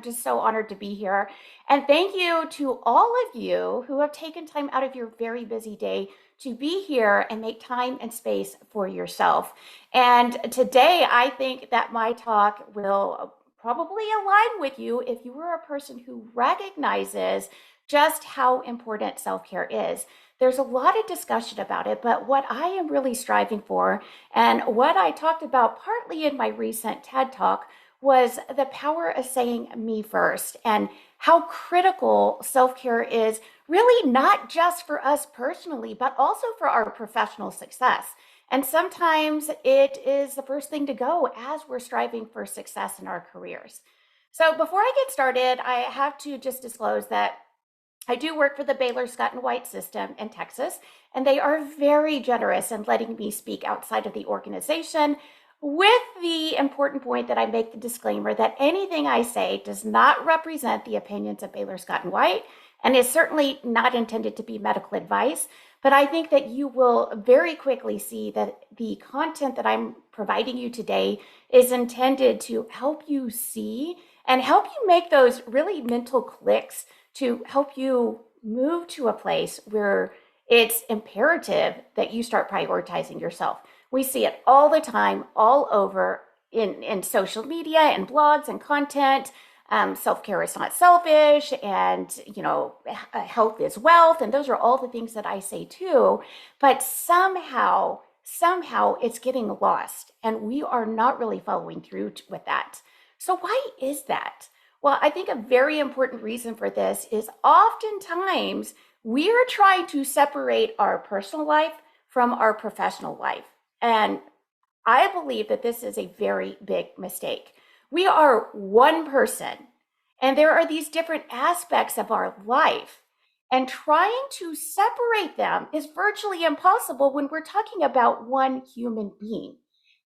just so honored to be here. And thank you to all of you who have taken time out of your very busy day to be here and make time and space for yourself. And today, I think that my talk will probably align with you if you are a person who recognizes just how important self-care is. There's a lot of discussion about it, but what I am really striving for, and what I talked about partly in my recent TED Talk, was the power of saying me first and how critical self-care is, really not just for us personally, but also for our professional success. And sometimes it is the first thing to go as we're striving for success in our careers. So before I get started, I have to just disclose that I do work for the Baylor Scott and White system in Texas, and they are very generous in letting me speak outside of the organization, with the important point that I make the disclaimer that anything I say does not represent the opinions of Baylor Scott and White and is certainly not intended to be medical advice. But I think that you will very quickly see that the content that I'm providing you today is intended to help you see and help you make those really mental clicks to help you move to a place where it's imperative that you start prioritizing yourself. We see it all the time, all over in social media and blogs and content. Self-care is not selfish, and health is wealth, and those are all the things that I say too. But somehow it's getting lost, and we are not really following through with that. So why is that? Well, I think a very important reason for this is oftentimes we are trying to separate our personal life from our professional life. And I believe that this is a very big mistake. We are one person, and there are these different aspects of our life. And trying to separate them is virtually impossible when we're talking about one human being.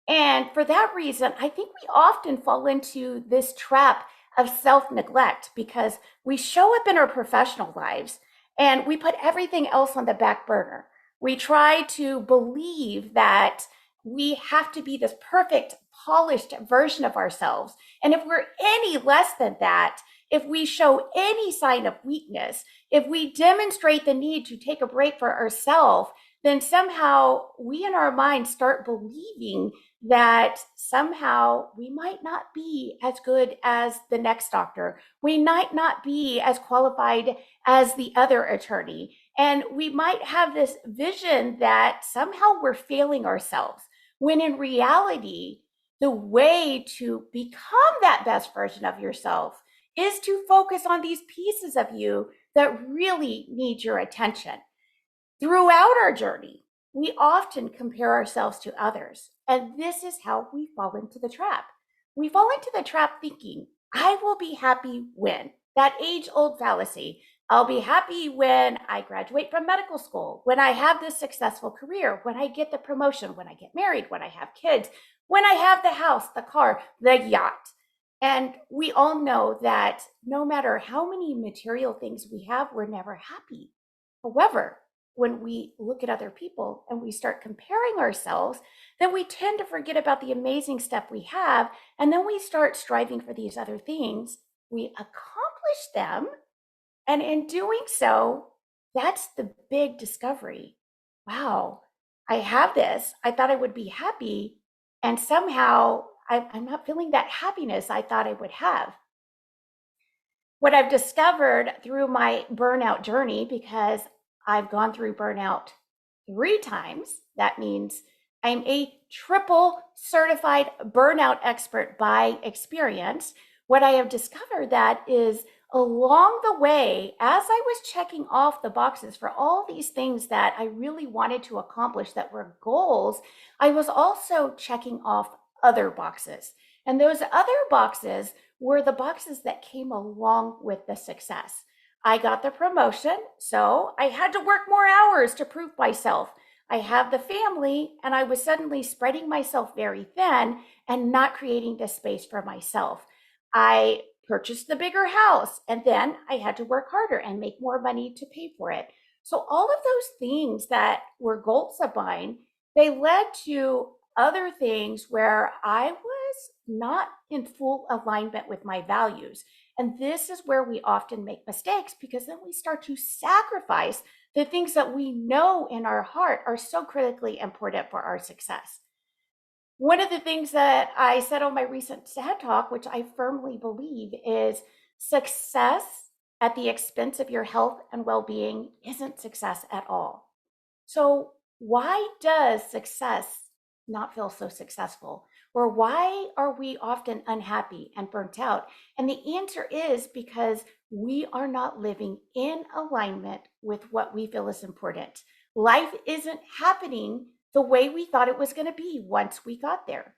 And for that reason, I think we often fall into this trap of self-neglect because we show up in our professional lives and we put everything else on the back burner. We try to believe that we have to be this perfect, polished version of ourselves. And if we're any less than that, if we show any sign of weakness, if we demonstrate the need to take a break for ourselves, then somehow we in our minds start believing that somehow we might not be as good as the next doctor. We might not be as qualified as the other attorney. And we might have this vision that somehow we're failing ourselves, when in reality, the way to become that best version of yourself is to focus on these pieces of you that really need your attention. Throughout our journey, we often compare ourselves to others, and this is how we fall into the trap. We fall into the trap thinking, I will be happy when, that age-old fallacy. I'll be happy when I graduate from medical school, when I have this successful career, when I get the promotion, when I get married, when I have kids, when I have the house, the car, the yacht. And we all know that no matter how many material things we have, we're never happy. However, when we look at other people and we start comparing ourselves, then we tend to forget about the amazing stuff we have. And then we start striving for these other things. We accomplish them. And in doing so, that's the big discovery. Wow, I have this. I thought I would be happy. And somehow I'm not feeling that happiness I thought I would have. What I've discovered through my burnout journey, because I've gone through burnout 3 times. That means I'm a triple certified burnout expert by experience. What I have discovered that is along the way, as I was checking off the boxes for all these things that I really wanted to accomplish that were goals, I was also checking off other boxes. And those other boxes were the boxes that came along with the success. I got the promotion, so I had to work more hours to prove myself. I have the family, and I was suddenly spreading myself very thin and not creating the space for myself. I purchased the bigger house, and then I had to work harder and make more money to pay for it. So all of those things that were goals of mine, they led to other things where I was not in full alignment with my values. And this is where we often make mistakes, because then we start to sacrifice the things that we know in our heart are so critically important for our success. One of the things that I said on my recent TED Talk, which I firmly believe, is success at the expense of your health and well being isn't success at all. So, why does success not feel so successful? Or why are we often unhappy and burnt out? And the answer is because we are not living in alignment with what we feel is important. Life isn't happening the way we thought it was going to be once we got there.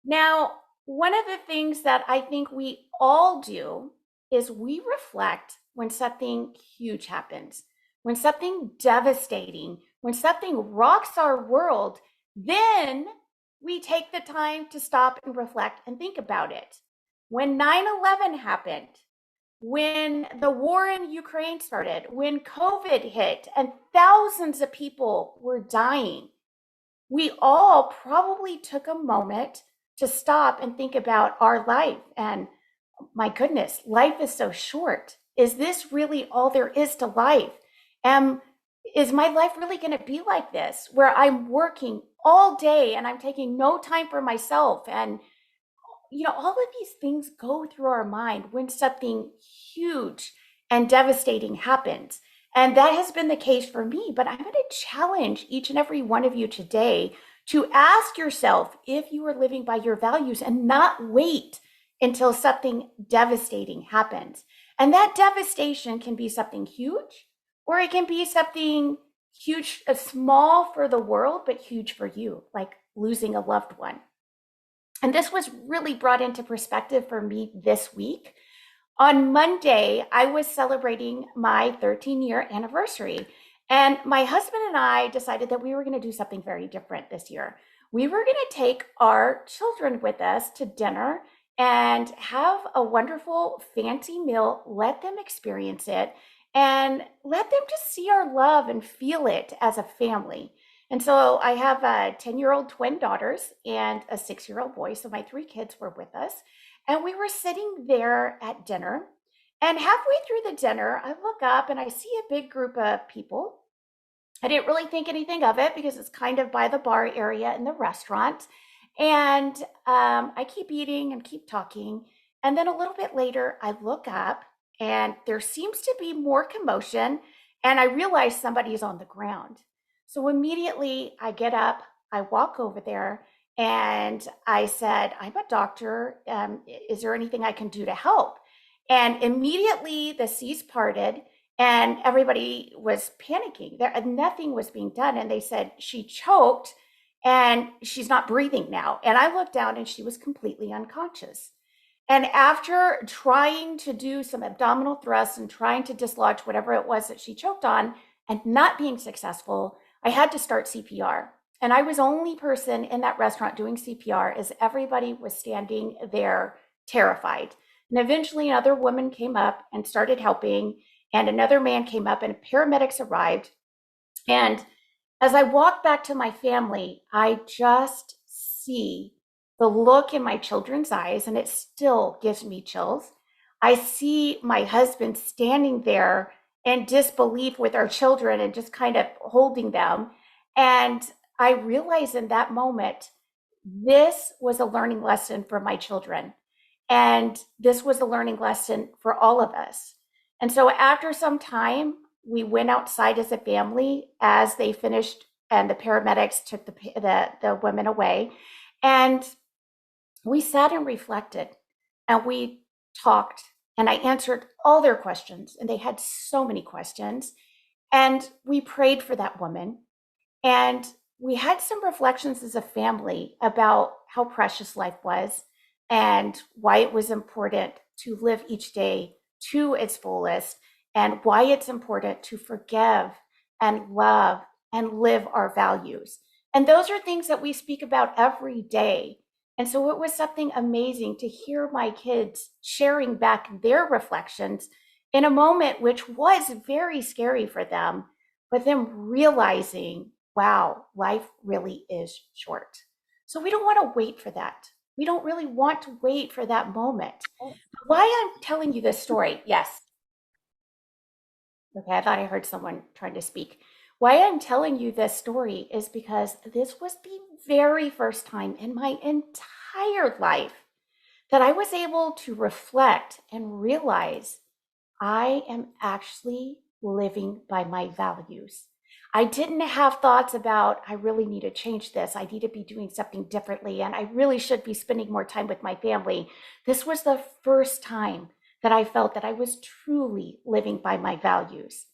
Now, one of the things that I think we all do is we reflect when something huge happens, when something devastating, when something rocks our world, then we take the time to stop and reflect and think about it. When 9/11 happened, when the war in Ukraine started, when COVID hit and thousands of people were dying, we all probably took a moment to stop and think about our life. And my goodness, life is so short. Is this really all there is to life? Is my life really going to be like this, where I'm working all day and I'm taking no time for myself? And all of these things go through our mind when something huge and devastating happens. And that has been the case for me. But I'm going to challenge each and every one of you today to ask yourself if you are living by your values and not wait until something devastating happens. And that devastation can be something huge, or it can be something huge, small for the world, but huge for you, like losing a loved one. And this was really brought into perspective for me this week. On Monday, I was celebrating my 13-year anniversary. And my husband and I decided that we were going to do something very different this year. We were going to take our children with us to dinner and have a wonderful, fancy meal, let them experience it, and let them just see our love and feel it as a family. And so I have 10-year-old twin daughters and a 6-year-old boy. So my 3 kids were with us. And we were sitting there at dinner. And halfway through the dinner, I look up and I see a big group of people. I didn't really think anything of it because it's kind of by the bar area in the restaurant. And I keep eating and keep talking. And then a little bit later, I look up and there seems to be more commotion. And I realize somebody's on the ground. So immediately I get up, I walk over there, and I said, I'm a doctor. Is there anything I can do to help? And immediately the seas parted and everybody was panicking. Nothing was being done. And they said, she choked and she's not breathing now. And I looked down and she was completely unconscious. And after trying to do some abdominal thrusts and trying to dislodge whatever it was that she choked on and not being successful, I had to start CPR. And I was the only person in that restaurant doing CPR as everybody was standing there terrified. And eventually another woman came up and started helping, and another man came up and paramedics arrived. And as I walk back to my family, I just see the look in my children's eyes, and it still gives me chills. I see my husband standing there in disbelief with our children and just kind of holding them. And I realized in that moment, this was a learning lesson for my children. And this was a learning lesson for all of us. And so after some time, we went outside as a family as they finished and the paramedics took the women away. And we sat and reflected and we talked, and I answered all their questions, and they had so many questions. And we prayed for that woman. And we had some reflections as a family about how precious life was and why it was important to live each day to its fullest, and why it's important to forgive and love and live our values. And those are things that we speak about every day. And so it was something amazing to hear my kids sharing back their reflections in a moment which was very scary for them, but them realizing, wow, life really is short. So we don't want to wait for that. We don't really want to wait for that moment. Why I'm telling you this story, yes. Okay, I thought I heard someone trying to speak. Why I'm telling you this story is because this was the very first time in my entire life that I was able to reflect and realize I am actually living by my values. I didn't have thoughts about, I really need to change this. I need to be doing something differently. And I really should be spending more time with my family. This was the first time that I felt that I was truly living by my values.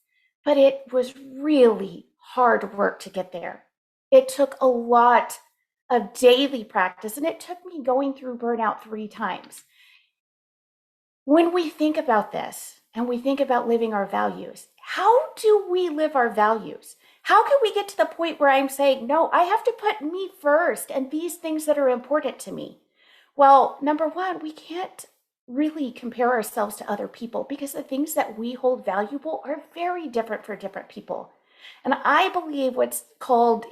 But it was really hard work to get there. It took a lot of daily practice, and it took me going through burnout 3 times. When we think about this and we think about living our values, how do we live our values? How can we get to the point where I'm saying, no, I have to put me first and these things that are important to me? Well, number one, we can't really compare ourselves to other people because the things that we hold valuable are very different for different people. And I believe what's called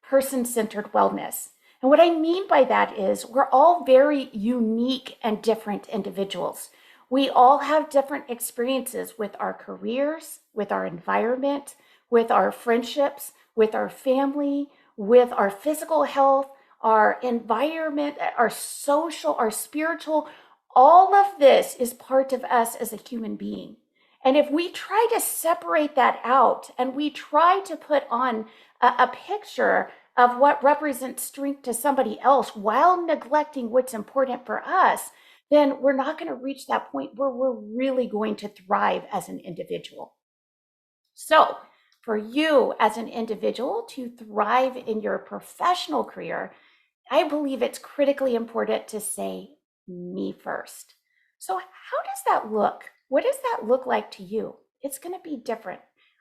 person-centered wellness. And what I mean by that is we're all very unique and different individuals. We all have different experiences with our careers, with our environment, with our friendships, with our family, with our physical health, our environment, our social, our spiritual. All of this is part of us as a human being. And if we try to separate that out and we try to put on a picture of what represents strength to somebody else while neglecting what's important for us, then we're not going to reach that point where we're really going to thrive as an individual. So, for you as an individual to thrive in your professional career, I believe it's critically important to say me first. So, how does that look? What does that look like to you? It's going to be different.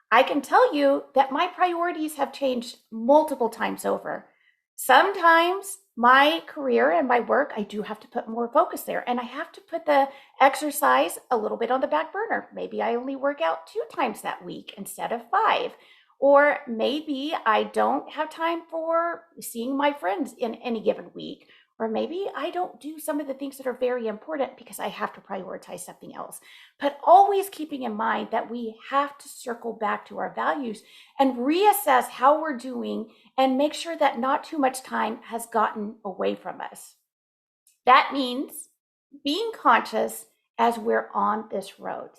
I can tell you that my priorities have changed multiple times over. Sometimes my career and my work, I do have to put more focus there, and I have to put the exercise a little bit on the back burner. Maybe I only work out 2 times that week instead of 5. Or maybe I don't have time for seeing my friends in any given week. Or maybe I don't do some of the things that are very important because I have to prioritize something else. But always keeping in mind that we have to circle back to our values and reassess how we're doing and make sure that not too much time has gotten away from us. That means being conscious as we're on this road.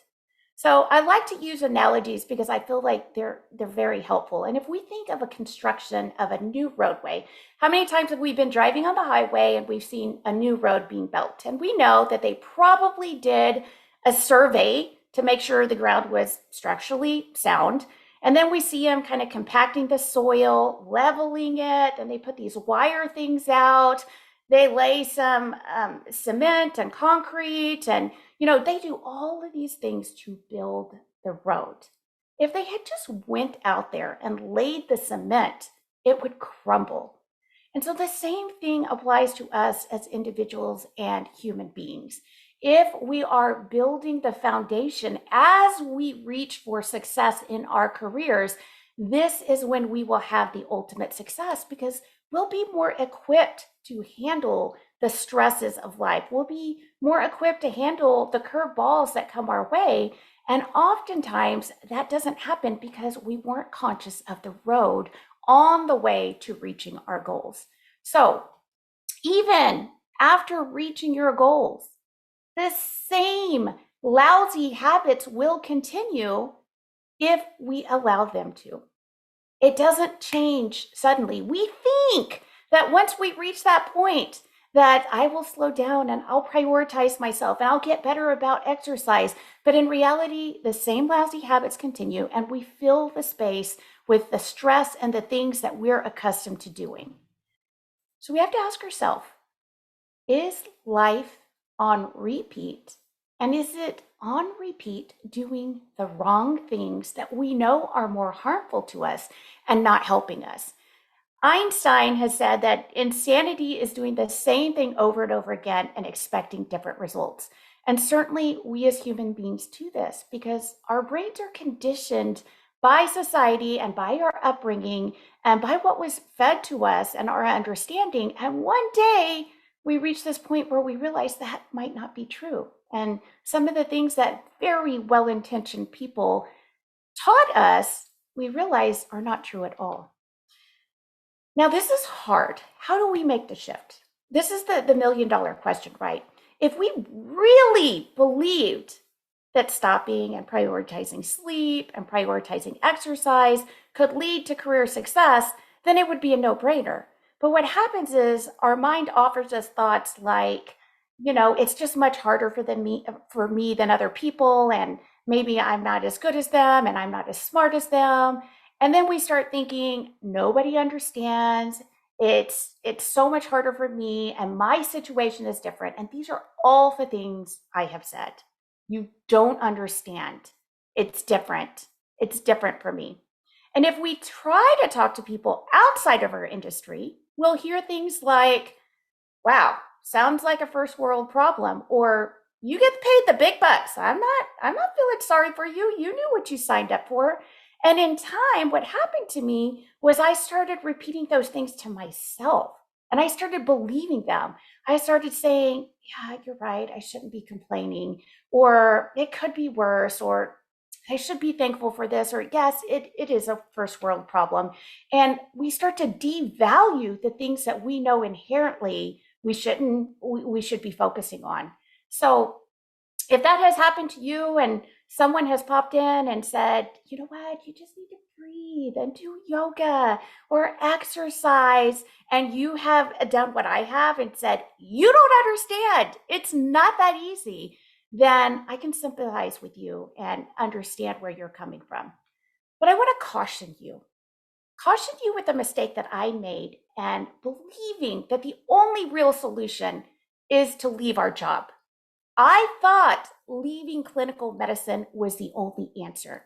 So I like to use analogies because I feel like they're very helpful. And if we think of a construction of a new roadway, how many times have we been driving on the highway and we've seen a new road being built? And we know that they probably did a survey to make sure the ground was structurally sound. And then we see them kind of compacting the soil, leveling it, and they put these wire things out. They lay some cement and concrete, and they do all of these things to build the road. If they had just went out there and laid the cement, it would crumble. And so the same thing applies to us as individuals and human beings. If we are building the foundation as we reach for success in our careers, this is when we will have the ultimate success because we'll be more equipped to handle the stresses of life. We'll be more equipped to handle the curveballs that come our way. And oftentimes that doesn't happen because we weren't conscious of the road on the way to reaching our goals. So even after reaching your goals, the same lousy habits will continue if we allow them to. It doesn't change suddenly. We think that once we reach that point, that I will slow down and I'll prioritize myself and I'll get better about exercise. But in reality, the same lousy habits continue and we fill the space with the stress and the things that we're accustomed to doing. So we have to ask ourselves, is life on repeat? And is it on repeat doing the wrong things that we know are more harmful to us and not helping us? Einstein has said that insanity is doing the same thing over and over again and expecting different results. And certainly we as human beings do this because our brains are conditioned by society and by our upbringing and by what was fed to us and our understanding. And one day we reach this point where we realize that might not be true. And some of the things that very well-intentioned people taught us, we realize are not true at all. Now, this is hard. How do we make the shift? This is the million-dollar question, right? If we really believed that stopping and prioritizing sleep and prioritizing exercise could lead to career success, then it would be a no-brainer. But what happens is our mind offers us thoughts like, it's just much harder for me than other people, and maybe I'm not as good as them, and I'm not as smart as them. And then we start thinking, nobody understands. It's so much harder for me, and my situation is different. And these are all the things I have said. You don't understand. It's different. It's different for me. And if we try to talk to people outside of our industry, we'll hear things like, wow, sounds like a first world problem, or you get paid the big bucks. I'm not feeling sorry for you. You knew what you signed up for. And in time, what happened to me was I started repeating those things to myself, and I started believing them. I started saying, yeah, you're right. I shouldn't be complaining, or it could be worse, or I should be thankful for this, or yes, it is a first world problem. And we start to devalue the things that we know inherently we should be focusing on. So if that has happened to you and someone has popped in and said, you know what, you just need to breathe and do yoga or exercise, and you have done what I have and said, you don't understand, it's not that easy, then I can sympathize with you and understand where you're coming from. But I want to caution you with the mistake that I made and believing that the only real solution is to leave our job. I thought leaving clinical medicine was the only answer.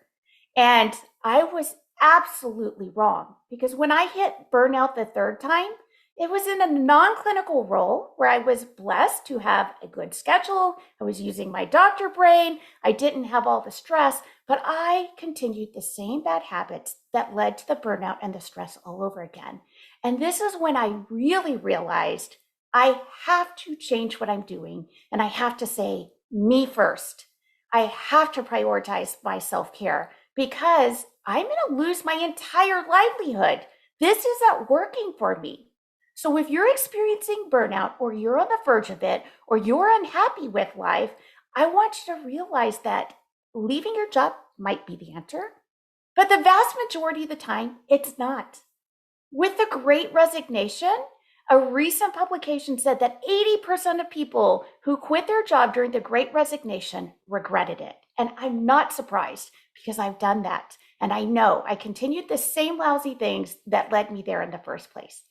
And I was absolutely wrong, because when I hit burnout the third time, it was in a non-clinical role where I was blessed to have a good schedule. I was using my doctor brain. I didn't have all the stress, but I continued the same bad habits that led to the burnout and the stress all over again. And this is when I really realized I have to change what I'm doing, and I have to say, me first. I have to prioritize my self-care, because I'm going to lose my entire livelihood. This isn't working for me. So if you're experiencing burnout, or you're on the verge of it, or you're unhappy with life, I want you to realize that leaving your job might be the answer, but the vast majority of the time, it's not. With the Great Resignation, a recent publication said that 80% of people who quit their job during the Great Resignation regretted it. And I'm not surprised, because I've done that. And I know I continued the same lousy things that led me there in the first place.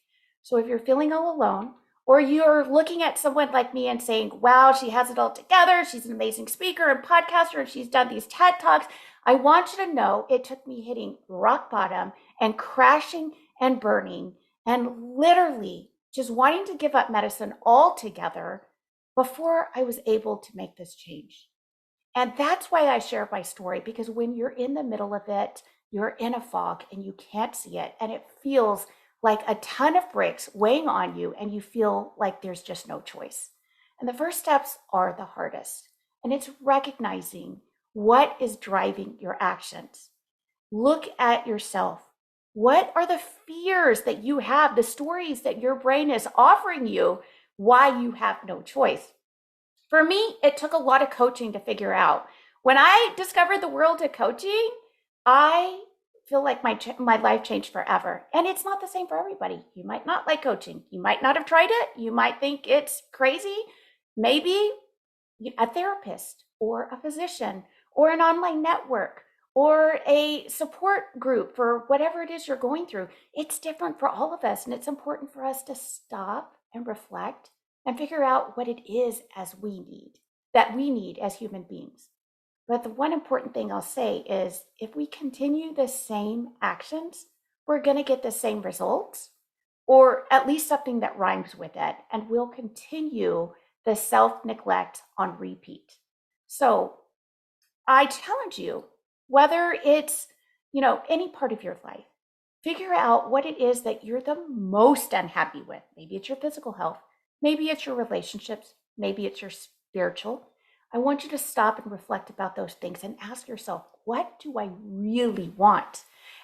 So if you're feeling all alone, or you're looking at someone like me and saying, wow, she has it all together, she's an amazing speaker and podcaster, and she's done these TED Talks, I want you to know it took me hitting rock bottom and crashing and burning and literally just wanting to give up medicine altogether before I was able to make this change. And that's why I share my story, because when you're in the middle of it, you're in a fog and you can't see it. And it feels like a ton of bricks weighing on you, and you feel like there's just no choice. And the first steps are the hardest. And it's recognizing what is driving your actions. Look at yourself. What are the fears that you have, the stories that your brain is offering you, why you have no choice? For me, it took a lot of coaching to figure out. When I discovered the world of coaching, I feel like my life changed forever. And it's not the same for everybody. You might not like coaching. You might not have tried it. You might think it's crazy. Maybe a therapist or a physician or an online network or a support group for whatever it is you're going through. It's different for all of us. And it's important for us to stop and reflect and figure out what it is that we need as human beings. But the one important thing I'll say is, if we continue the same actions, we're going to get the same results, or at least something that rhymes with it, and we'll continue the self-neglect on repeat. So I challenge you, whether it's, any part of your life, figure out what it is that you're the most unhappy with. Maybe it's your physical health. Maybe it's your relationships, maybe it's your spiritual. I want you to stop and reflect about those things and ask yourself, what do I really want?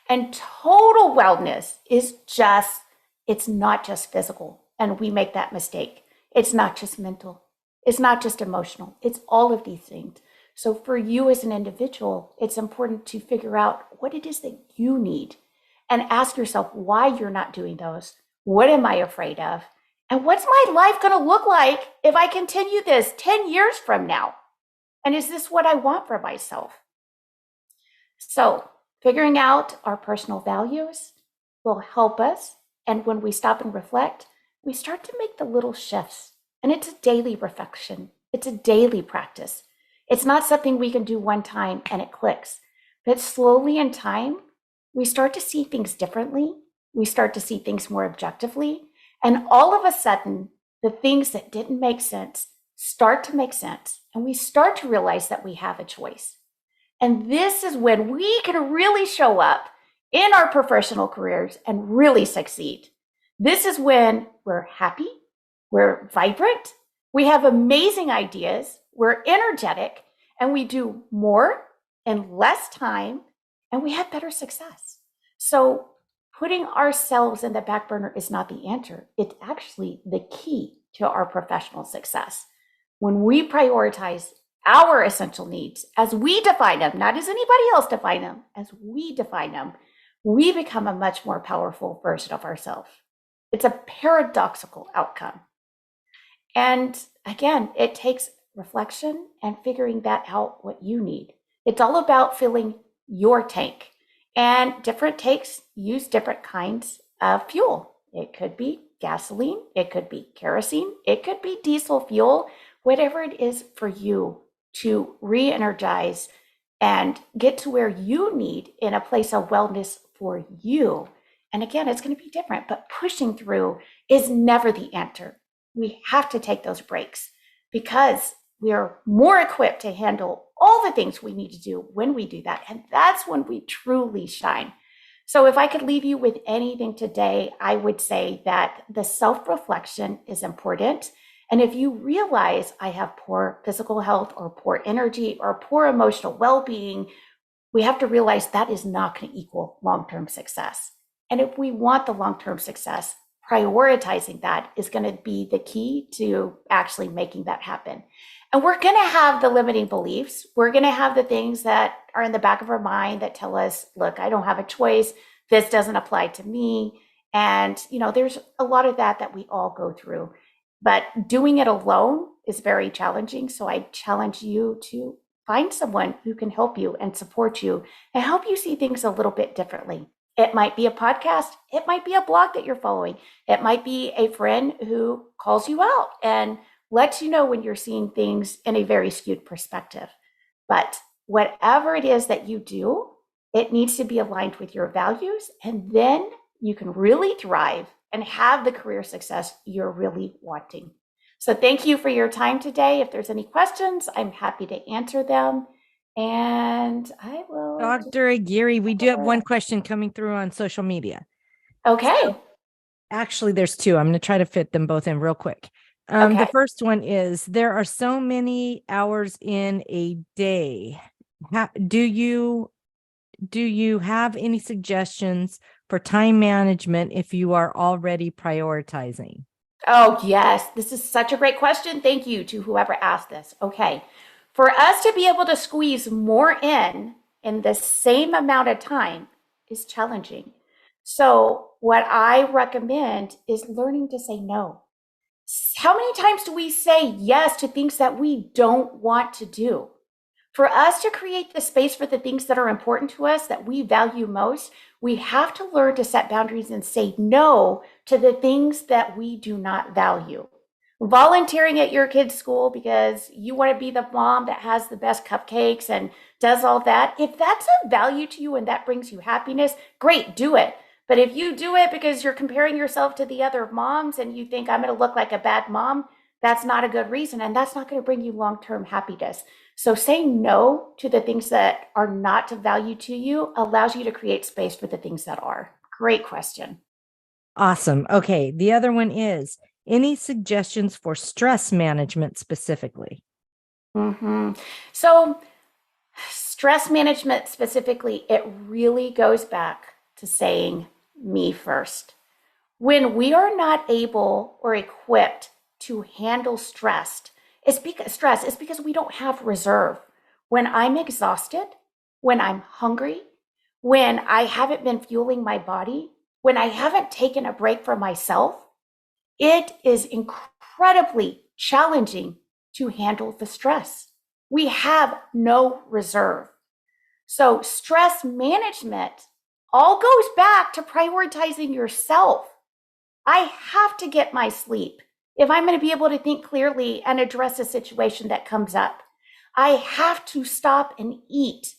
And total wellness is just, it's not just physical. And we make that mistake. It's not just mental. It's not just emotional. It's all of these things. So for you as an individual, it's important to figure out what it is that you need and ask yourself why you're not doing those. What am I afraid of? And what's my life going to look like if I continue this 10 years from now? And is this what I want for myself? So, figuring out our personal values will help us. And when we stop and reflect, we start to make the little shifts. And it's a daily reflection, it's a daily practice. It's not something we can do one time and it clicks. But slowly in time, we start to see things differently. We start to see things more objectively. And all of a sudden, the things that didn't make sense start to make sense. And we start to realize that we have a choice. And this is when we can really show up in our professional careers and really succeed. This is when we're happy, we're vibrant, we have amazing ideas, we're energetic, and we do more in less time, and we have better success. So putting ourselves in the back burner is not the answer. It's actually the key to our professional success. When we prioritize our essential needs as we define them, not as anybody else define them, as we define them, we become a much more powerful version of ourselves. It's a paradoxical outcome. And again, it takes reflection and figuring that out what you need. It's all about filling your tank. And different tanks use different kinds of fuel. It could be gasoline, it could be kerosene, it could be diesel fuel, whatever it is for you to re-energize and get to where you need in a place of wellness for you. And again, it's going to be different, but pushing through is never the answer. We have to take those breaks because we are more equipped to handle all the things we need to do when we do that. And that's when we truly shine. So if I could leave you with anything today, I would say that the self-reflection is important. And if you realize I have poor physical health or poor energy or poor emotional well-being, we have to realize that is not going to equal long-term success. And if we want the long-term success, prioritizing that is going to be the key to actually making that happen. And we're going to have the limiting beliefs. We're going to have the things that are in the back of our mind that tell us, look, I don't have a choice. This doesn't apply to me. And, there's a lot of that we all go through. But doing it alone is very challenging. So I challenge you to find someone who can help you and support you and help you see things a little bit differently. It might be a podcast. It might be a blog that you're following. It might be a friend who calls you out and lets you know when you're seeing things in a very skewed perspective. But whatever it is that you do, it needs to be aligned with your values. And then you can really thrive and have the career success you're really wanting. So thank you for your time today. If there's any questions, I'm happy to answer them. And I will. Dr. Aguirre, we do have one question coming through on social media. Okay. So, actually, there's two. I'm going to try to fit them both in real quick. Okay. The first one is, there are so many hours in a day. Do you have any suggestions for time management if you are already prioritizing? Oh, yes. This is such a great question. Thank you to whoever asked this. Okay. For us to be able to squeeze more in the same amount of time is challenging. So, what I recommend is learning to say no. How many times do we say yes to things that we don't want to do? For us to create the space for the things that are important to us, that we value most, we have to learn to set boundaries and say no to the things that we do not value. Volunteering at your kid's school because you want to be the mom that has the best cupcakes and does all that, if that's of value to you and that brings you happiness, great, do it. But if you do it because you're comparing yourself to the other moms and you think I'm going to look like a bad mom, that's not a good reason. And that's not going to bring you long-term happiness. So saying no to the things that are not of value to you allows you to create space for the things that are. Great question. Awesome. Okay. The other one is, Any suggestions for stress management specifically? So, stress management specifically, it really goes back to saying me first. When we are not able or equipped to handle stress is because we don't have reserve. When I'm exhausted, when I'm hungry, when I haven't been fueling my body, when I haven't taken a break for myself, it is incredibly challenging to handle the stress. We have no reserve. So, stress management all goes back to prioritizing yourself. I have to get my sleep if I'm going to be able to think clearly and address a situation that comes up. I have to stop and eat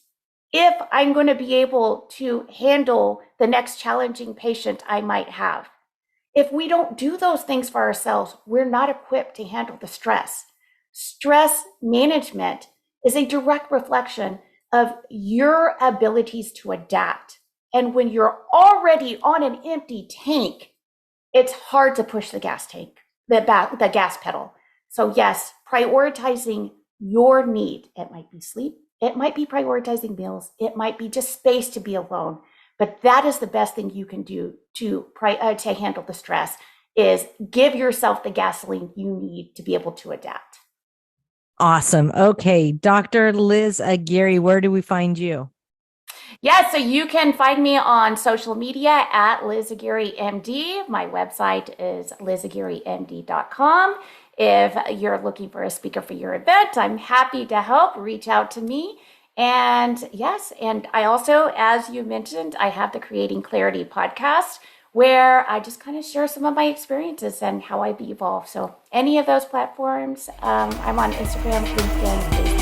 if I'm going to be able to handle the next challenging patient I might have. If we don't do those things for ourselves, we're not equipped to handle the stress. Stress management is a direct reflection of your abilities to adapt. And when you're already on an empty tank, it's hard to push the the gas pedal. So yes, prioritizing your need. It might be sleep. It might be prioritizing meals. It might be just space to be alone. But that is the best thing you can do to handle the stress is give yourself the gasoline you need to be able to adapt. Awesome. Okay. Dr. Liz Aguirre, where do we find you? Yeah, so you can find me on social media at Liz Aguirre MD. My website is lizaguirremd.com. If you're looking for a speaker for your event, I'm happy to help. Reach out to me. And yes, and I also, as you mentioned, I have the Creating Clarity podcast where I just kind of share some of my experiences and how I've evolved. So any of those platforms, I'm on Instagram, LinkedIn, Facebook.